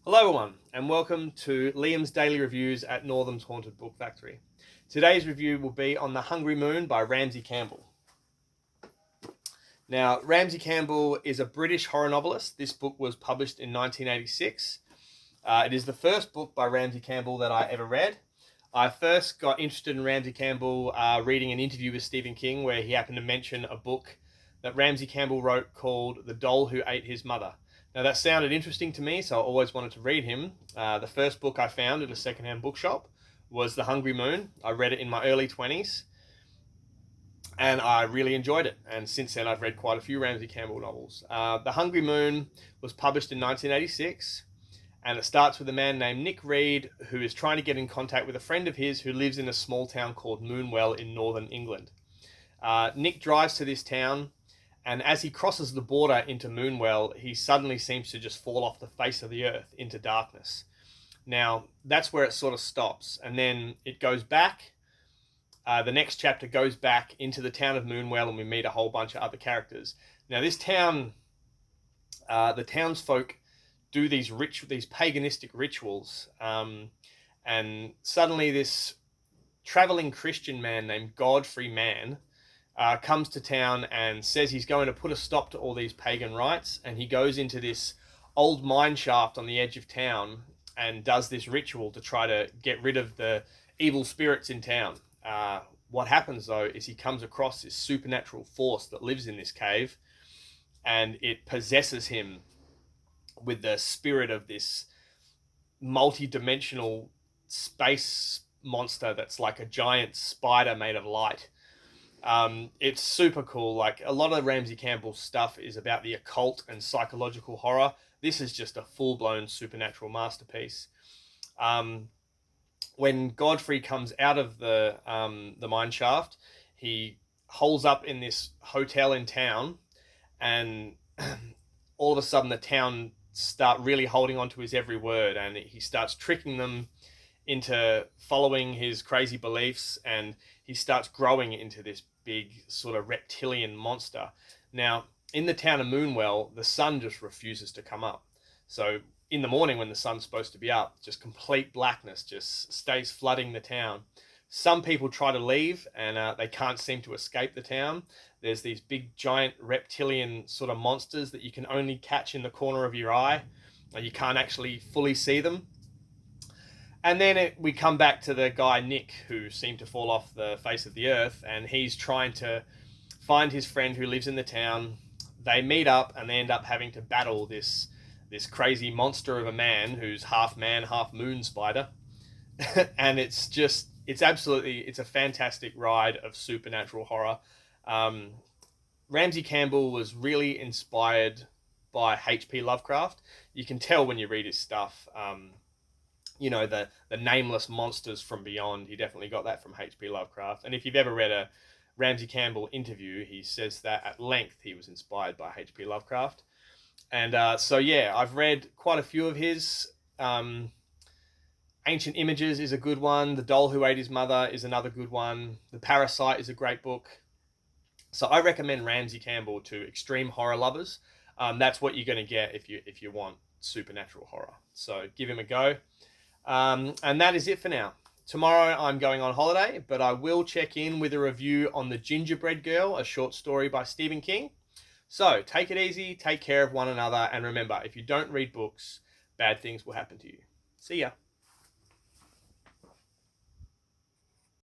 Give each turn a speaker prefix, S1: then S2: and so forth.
S1: Hello everyone, and welcome to Liam's Daily Reviews at Northam's Haunted Book Factory. Today's review will be on The Hungry Moon by Ramsey Campbell. Now, Ramsey Campbell is a British horror novelist. This book was published in 1986. It is the first book by Ramsey Campbell that I ever read. I first got interested in Ramsey Campbell reading an interview with Stephen King where he happened to mention a book that Ramsey Campbell wrote called The Doll Who Ate His Mother. Now that sounded interesting to me, so I always wanted to read him. The first book I found at a secondhand bookshop was The Hungry Moon. I read it in my early 20s, and I really enjoyed it. And since then, I've read quite a few Ramsey Campbell novels. The Hungry Moon was published in 1986, and it starts with a man named Nick Reed, who is trying to get in contact with a friend of his who lives in a small town called Moonwell in northern England. Nick drives to this town, and as he crosses the border into Moonwell, he suddenly seems to just fall off the face of the earth into darkness. Now, that's where it sort of stops. And then it goes back. The next chapter goes back into the town of Moonwell, and we meet a whole bunch of other characters. Now, this town, the townsfolk do these paganistic rituals. And suddenly this traveling Christian man named Godfrey Mann comes to town and says he's going to put a stop to all these pagan rites, and he goes into this old mine shaft on the edge of town and does this ritual to try to get rid of the evil spirits in town. What happens though is he comes across this supernatural force that lives in this cave, and it possesses him with the spirit of this multi-dimensional space monster that's like a giant spider made of light. It's super cool. Like, a lot of Ramsey Campbell's stuff is about the occult and psychological horror. This is just a full-blown supernatural masterpiece. When Godfrey comes out of the mine shaft, he holes up in this hotel in town, and all of a sudden the town start really holding on to his every word, and he starts tricking them into following his crazy beliefs, and he starts growing into this big sort of reptilian monster. Now, in the town of Moonwell, the sun just refuses to come up. So in the morning when the sun's supposed to be up, just complete blackness just stays flooding the town. Some people try to leave, and they can't seem to escape the town. There's these big giant reptilian sort of monsters that you can only catch in the corner of your eye. You can't actually fully see them. And then we come back to the guy, Nick, who seemed to fall off the face of the earth, and he's trying to find his friend who lives in the town. They meet up, and they end up having to battle this crazy monster of a man who's half man, half moon spider. And it's a fantastic ride of supernatural horror. Ramsey Campbell was really inspired by Hp Lovecraft. You can tell when you read his stuff. The nameless monsters from beyond. He definitely got that from Hp Lovecraft. And if you've ever read a Ramsey Campbell interview, he says that at length he was inspired by Hp Lovecraft. And I've read quite a few of his. Ancient Images is a good one. The Doll Who Ate His Mother is another good one. The Parasite is a great book. So I recommend Ramsey Campbell to extreme horror lovers. That's what you're going to get if you want supernatural horror. So give him a go. And that is it for now. Tomorrow I'm going on holiday, but I will check in with a review on The Gingerbread Girl, a short story by Stephen King. So take it easy, take care of one another, and remember, if you don't read books, bad things will happen to you. See ya.